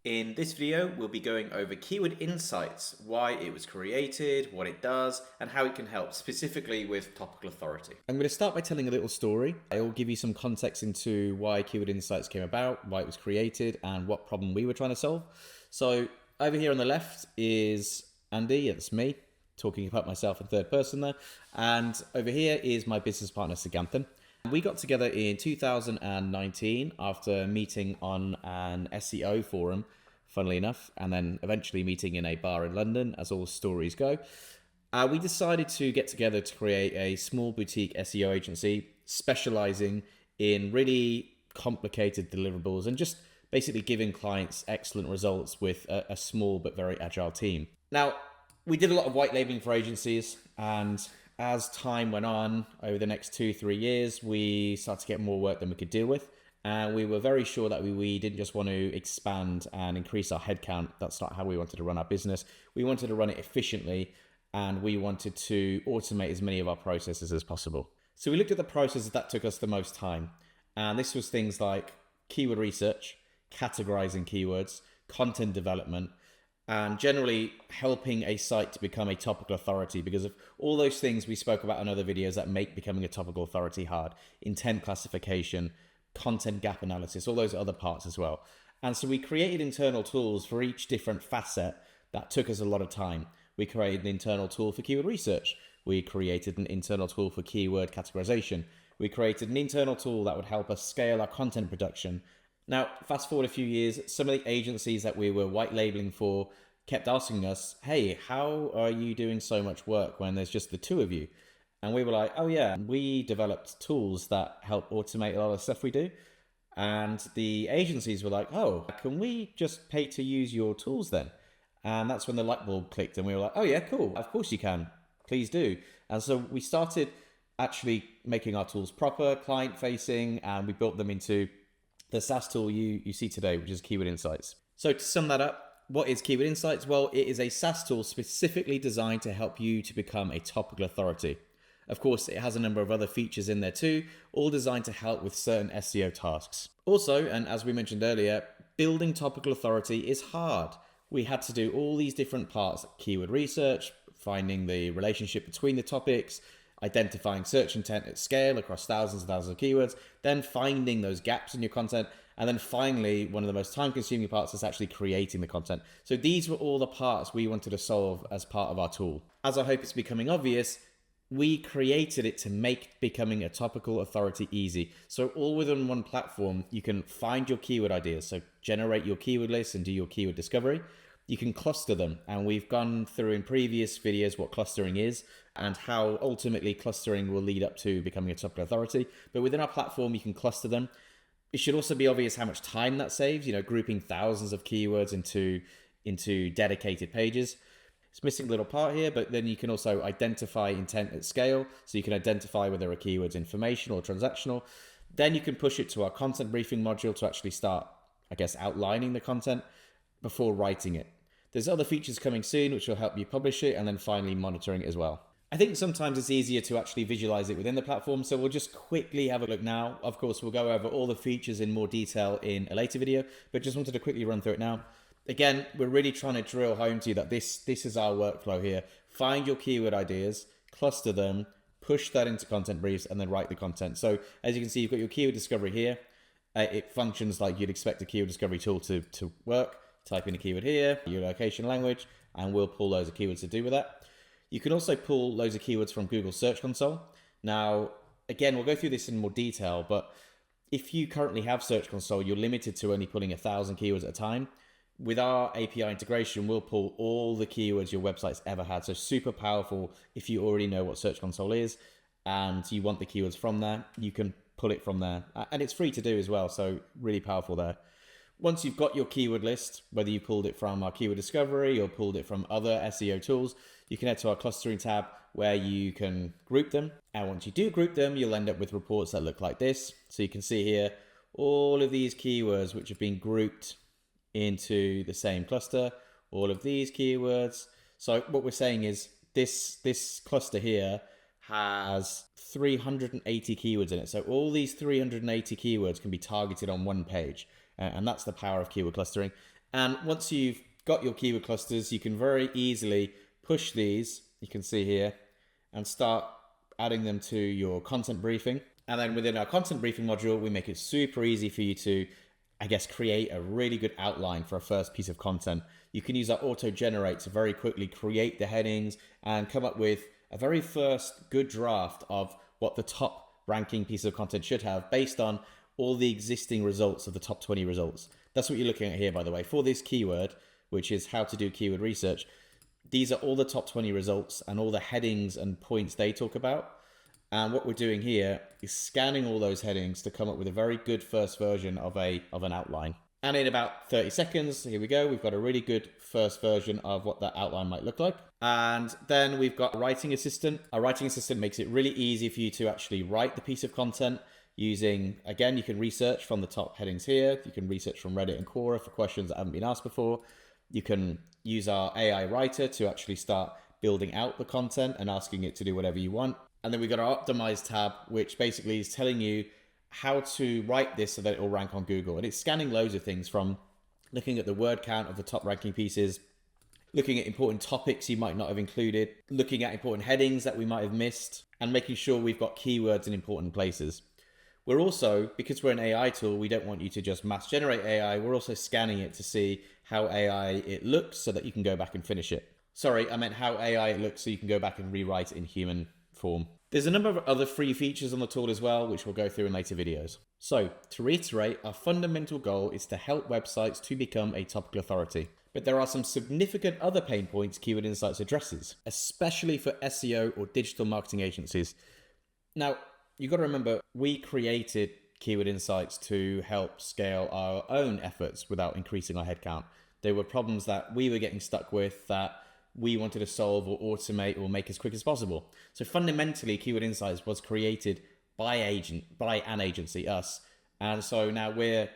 In this video, we'll be going over Keyword Insights, why it was created, what it does, and how it can help, specifically with topical authority. I'm going to start by telling a little story. I will give you some context into why Keyword Insights came about, why it was created, and what problem we were trying to solve. So over here on the left is Andy, that's me, talking about myself in third person there. And over here is my business partner, Siganthan. We got together in 2019 after meeting on an SEO forum, funnily enough, and then eventually meeting in a bar in London, as all stories go. We decided to get together to create a small boutique SEO agency specializing in really complicated deliverables and just basically giving clients excellent results with a small but very agile team. Now, we did a lot of white labeling for agencies, and as time went on, over the next 2-3 years, we started to get more work than we could deal with. And we were very sure that we didn't just want to expand and increase our headcount. That's not how we wanted to run our business. We wanted to run it efficiently, and we wanted to automate as many of our processes as possible. So we looked at the processes that took us the most time. And this was things like keyword research, categorizing keywords, content development, and generally helping a site to become a topical authority because of all those things we spoke about in other videos that make becoming a topical authority hard. Intent classification, content gap analysis, all those other parts as well. And so we created internal tools for each different facet that took us a lot of time. We created an internal tool for keyword research. We created an internal tool for keyword categorization. We created an internal tool that would help us scale our content production. Now, fast forward a few years, some of the agencies that we were white labeling for kept asking us, hey, how are you doing so much work when there's just the two of you? And we were like, oh yeah, we developed tools that help automate a lot of stuff we do. And the agencies were like, oh, can we just pay to use your tools then? And that's when the light bulb clicked and we were like, oh yeah, cool. Of course you can. Please do. And so we started actually making our tools proper, client facing, and we built them into the SaaS tool you see today, which is Keyword Insights. So to sum that up, what is Keyword Insights? Well, it is a SaaS tool specifically designed to help you to become a topical authority. Of course, it has a number of other features in there too, all designed to help with certain SEO tasks. Also, and as we mentioned earlier, building topical authority is hard. We had to do all these different parts, keyword research, finding the relationship between the topics, identifying search intent at scale across thousands and thousands of keywords, then finding those gaps in your content, and then finally, one of the most time-consuming parts is actually creating the content. So these were all the parts we wanted to solve as part of our tool. As I hope it's becoming obvious, we created it to make becoming a topical authority easy. So all within one platform, you can find your keyword ideas. So generate your keyword list and do your keyword discovery. You can cluster them, and we've gone through in previous videos what clustering is and how ultimately clustering will lead up to becoming a topical authority. But within our platform, you can cluster them. It should also be obvious how much time that saves, grouping thousands of keywords into dedicated pages. It's missing a little part here, but then you can also identify intent at scale. So you can identify whether a keyword's informational or transactional. Then you can push it to our content briefing module to actually start, outlining the content before writing it. There's other features coming soon which will help you publish it, and then finally monitoring it as well. I think sometimes it's easier to actually visualize it within the platform, so we'll just quickly have a look now. Of course, we'll go over all the features in more detail in a later video, but just wanted to quickly run through it now. Again, we're really trying to drill home to you that this is our workflow here. Find your keyword ideas, cluster them, push that into content briefs, and then write the content. So as you can see, you've got your keyword discovery here. It functions like you'd expect a keyword discovery tool to work. Type in a keyword here, your location language, and we'll pull loads of keywords to do with that. You can also pull loads of keywords from Google Search Console. Now, again, we'll go through this in more detail, but if you currently have Search Console, you're limited to only pulling 1,000 keywords at a time. With our API integration, we'll pull all the keywords your website's ever had. So super powerful if you already know what Search Console is and you want the keywords from there, you can pull it from there. And it's free to do as well, so really powerful there. Once you've got your keyword list, whether you pulled it from our keyword discovery or pulled it from other SEO tools, you can head to our clustering tab where you can group them. And once you do group them, you'll end up with reports that look like this. So you can see here all of these keywords which have been grouped into the same cluster, all of these keywords. So what we're saying is this cluster here has 380 keywords in it. So all these 380 keywords can be targeted on one page. And that's the power of keyword clustering. And once you've got your keyword clusters, you can very easily push these, you can see here, and start adding them to your content briefing. And then within our content briefing module, we make it super easy for you to, create a really good outline for a first piece of content. You can use our auto generate to very quickly create the headings and come up with a very first good draft of what the top ranking piece of content should have based on all the existing results of the top 20 results. That's what you're looking at here, by the way. For this keyword, which is how to do keyword research, these are all the top 20 results and all the headings and points they talk about. And what we're doing here is scanning all those headings to come up with a very good first version of an outline. And in about 30 seconds, here we go, we've got a really good first version of what that outline might look like. And then we've got a writing assistant. Our writing assistant makes it really easy for you to actually write the piece of content using, again, you can research from the top headings here. You can research from Reddit and Quora for questions that haven't been asked before. You can use our AI writer to actually start building out the content and asking it to do whatever you want. And then we've got our optimize tab, which basically is telling you how to write this so that it will rank on Google. And it's scanning loads of things, from looking at the word count of the top ranking pieces, looking at important topics you might not have included, looking at important headings that we might have missed, and making sure we've got keywords in important places. We're also, because we're an AI tool, we don't want you to just mass generate AI. We're also scanning it to see how AI it looks so that you can go back and finish it. Sorry, I meant how AI it looks so you can go back and rewrite it in human form. There's a number of other free features on the tool as well, which we'll go through in later videos. So, to reiterate, our fundamental goal is to help websites to become a topical authority. But there are some significant other pain points Keyword Insights addresses, especially for SEO or digital marketing agencies. Now, you've got to remember, we created Keyword Insights to help scale our own efforts without increasing our headcount. There were problems that we were getting stuck with that we wanted to solve or automate or make as quick as possible. So fundamentally, Keyword Insights was created by an agency, us. And so now we're,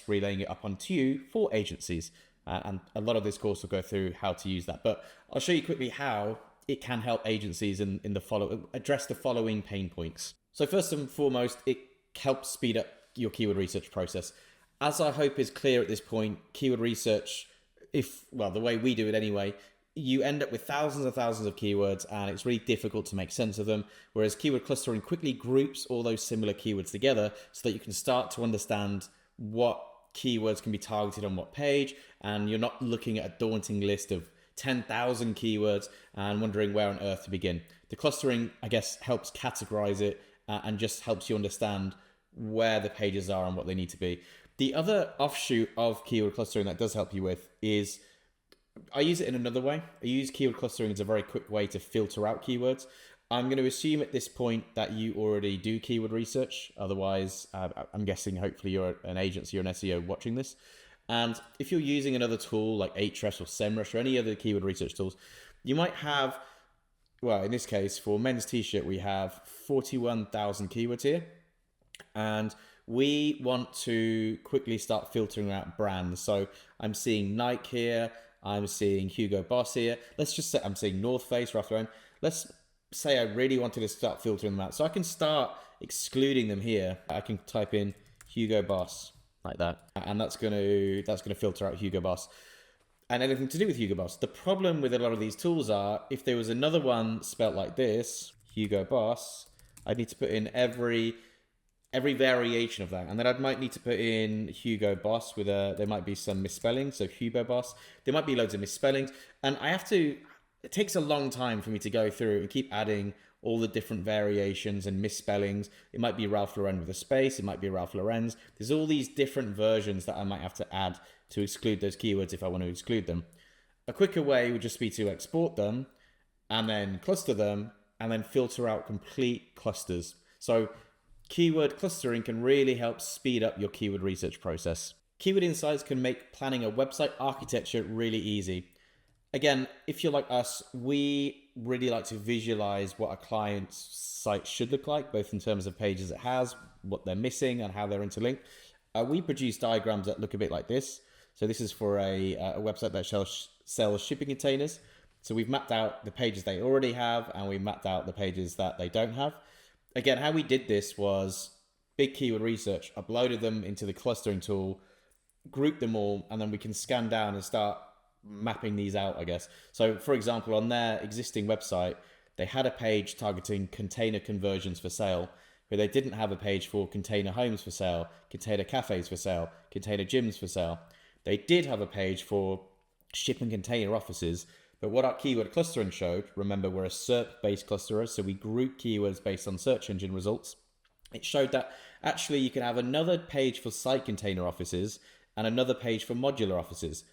relaying it up onto you for agencies. And a lot of this course will go through how to use that. But I'll show you quickly how it can help agencies address the following pain points. So first and foremost, it helps speed up your keyword research process. As I hope is clear at this point, keyword research, the way we do it anyway, you end up with thousands and thousands of keywords and it's really difficult to make sense of them. Whereas keyword clustering quickly groups all those similar keywords together so that you can start to understand what keywords can be targeted on what page, and you're not looking at a daunting list of 10,000 keywords and wondering where on earth to begin. The clustering, helps categorize it and just helps you understand where the pages are and what they need to be. The other offshoot of keyword clustering that does help you with is, I use it in another way. I use keyword clustering as a very quick way to filter out keywords. I'm going to assume at this point that you already do keyword research. Otherwise, I'm guessing hopefully you're an agency or an SEO watching this. And if you're using another tool like Ahrefs or SEMrush or any other keyword research tools, you might have, in this case, for men's t-shirt, we have 41,000 keywords here. And we want to quickly start filtering out brands. So I'm seeing Nike here. I'm seeing Hugo Boss here. Let's just say I'm seeing North Face, Ralph Lauren. Let's say I really wanted to start filtering them out. So I can start excluding them here. I can type in Hugo Boss like that. And that's gonna filter out Hugo Boss and anything to do with Hugo Boss. The problem with a lot of these tools are, if there was another one spelt like this, Hugo Boss, I'd need to put in every variation of that, and then I might need to put in Hugo Boss there might be some misspelling, so Hugo Boss, there might be loads of misspellings, and it takes a long time for me to go through and keep adding all the different variations and misspellings. It might be Ralph Lauren with a space, it might be Ralph Lauren's. There's all these different versions that I might have to add to exclude those keywords if I want to exclude them. A quicker way would just be to export them and then cluster them and then filter out complete clusters. So keyword clustering can really help speed up your keyword research process. Keyword Insights can make planning a website architecture really easy. Again, if you're like us, we really like to visualize what a client's site should look like, both in terms of pages it has, what they're missing, and how they're interlinked. We produce diagrams that look a bit like this. So this is for a website that sells shipping containers. So we've mapped out the pages they already have, and we mapped out the pages that they don't have. Again, how we did this was big keyword research, uploaded them into the clustering tool, group them all, and then we can scan down and start mapping these out, I guess. So for example, on their existing website, they had a page targeting container conversions for sale, but they didn't have a page for container homes for sale, container cafes for sale, container gyms for sale. They did have a page for shipping container offices, but what our keyword clustering showed, remember we're a SERP-based clusterer, so we group keywords based on search engine results. It showed that actually you can have another page for site container offices and another page for modular offices.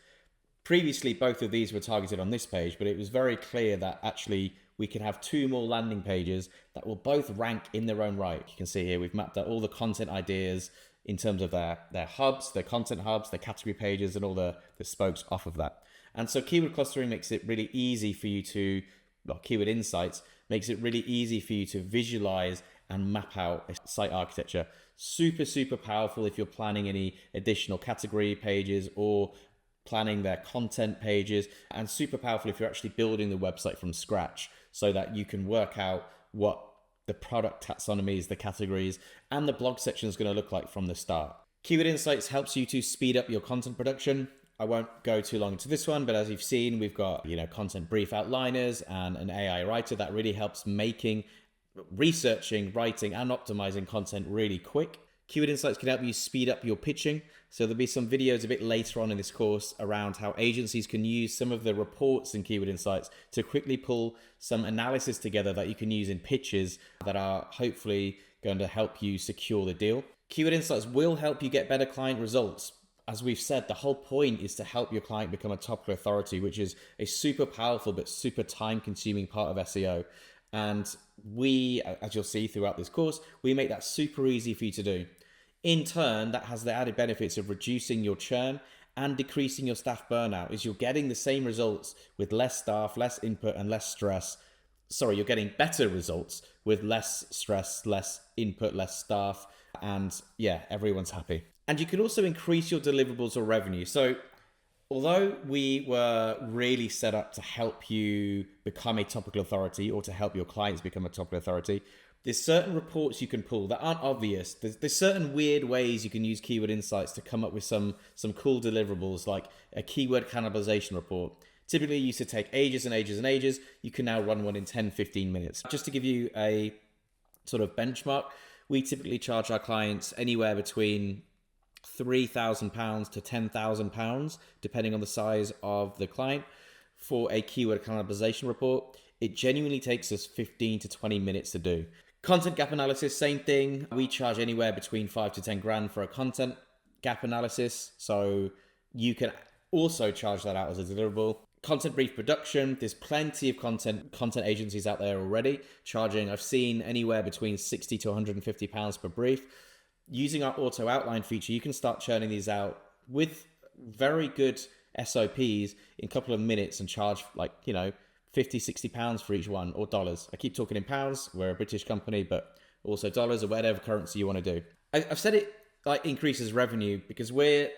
Previously, both of these were targeted on this page, but it was very clear that actually we can have two more landing pages that will both rank in their own right. You can see here we've mapped out all the content ideas in terms of their hubs, their content hubs, their category pages, and all the spokes off of that. And so keyword clustering makes it really easy for you to, well, keyword insights makes it really easy for you to visualize and map out a site architecture. Super, super powerful if you're planning any additional category pages or planning their content pages, and super powerful if you're actually building the website from scratch so that you can work out what the product taxonomies, the categories, and the blog section is going to look like from the start. Keyword Insights helps you to speed up your content production. I won't go too long into this one, but as you've seen, we've got, content brief outliners and an AI writer that really helps making, researching, writing, and optimizing content really quick. Keyword Insights can help you speed up your pitching. So there'll be some videos a bit later on in this course around how agencies can use some of the reports in Keyword Insights to quickly pull some analysis together that you can use in pitches that are hopefully going to help you secure the deal. Keyword Insights will help you get better client results. As we've said, the whole point is to help your client become a topical authority, which is a super powerful but super time-consuming part of SEO. And we, as you'll see throughout this course, we make that super easy for you to do. In turn, that has the added benefits of reducing your churn and decreasing your staff burnout, as you're getting the same results with less staff, less input, and less stress. Sorry, you're getting better results with less stress, less input, less staff, and yeah, everyone's happy. And you can also increase your deliverables or revenue. So although we were really set up to help you become a topical authority or to help your clients become a topical authority, there's certain reports you can pull that aren't obvious. There's certain weird ways you can use Keyword Insights to come up with some cool deliverables, like a keyword cannibalization report. Typically, it used to take ages and ages and ages. You can now run one in 10, 15 minutes. Just to give you a sort of benchmark, we typically charge our clients anywhere between £3,000 to £10,000, depending on the size of the client, for a keyword cannibalization report. It genuinely takes us 15 to 20 minutes to do. Content gap analysis, same thing. We charge anywhere between 5 to 10 grand for a content gap analysis. So you can also charge that out as a deliverable. Content brief production, there's plenty of content agencies out there already charging, I've seen anywhere between 60 to 150 pounds per brief. Using our auto outline feature, you can start churning these out with very good SOPs in a couple of minutes and charge 50, 60 pounds for each one, or dollars. I keep talking in pounds. We're a British company, but also dollars or whatever currency you want to do. I've said it increases revenue because we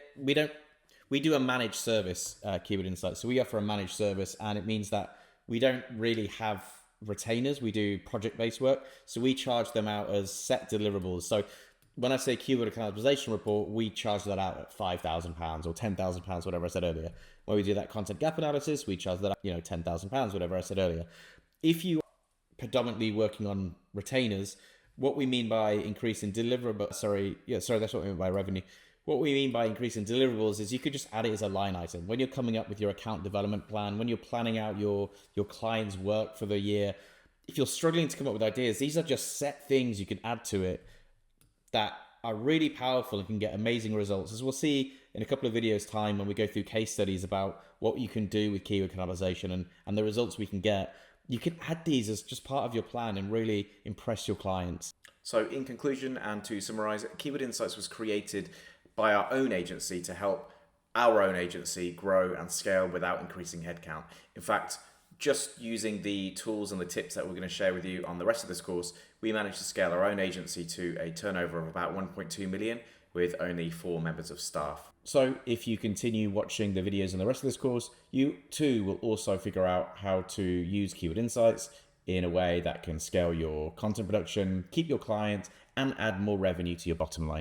do a managed service, Keyword Insights. So we offer a managed service, and it means that we don't really have retainers. We do project-based work. So we charge them out as set deliverables. So when I say keyword cannibalization report, we charge that out at £5,000 or £10,000, whatever I said earlier. When we do that content gap analysis, we charge that out, £10,000, whatever I said earlier. If you are predominantly working on retainers, what we mean by increasing deliverables, that's what we mean by revenue. What we mean by increasing deliverables is you could just add it as a line item. When you're coming up with your account development plan, when you're planning out your client's work for the year, if you're struggling to come up with ideas, these are just set things you can add to it that are really powerful and can get amazing results. As we'll see in a couple of videos time when we go through case studies about what you can do with keyword cannibalization and the results we can get, you can add these as just part of your plan and really impress your clients. So in conclusion, and to summarize, Keyword Insights was created by our own agency to help our own agency grow and scale without increasing headcount. In fact, just using the tools and the tips that we're going to share with you on the rest of this course, we managed to scale our own agency to a turnover of about 1.2 million with only 4 members of staff. So if you continue watching the videos in the rest of this course, you too will also figure out how to use Keyword Insights in a way that can scale your content production, keep your clients, and add more revenue to your bottom line.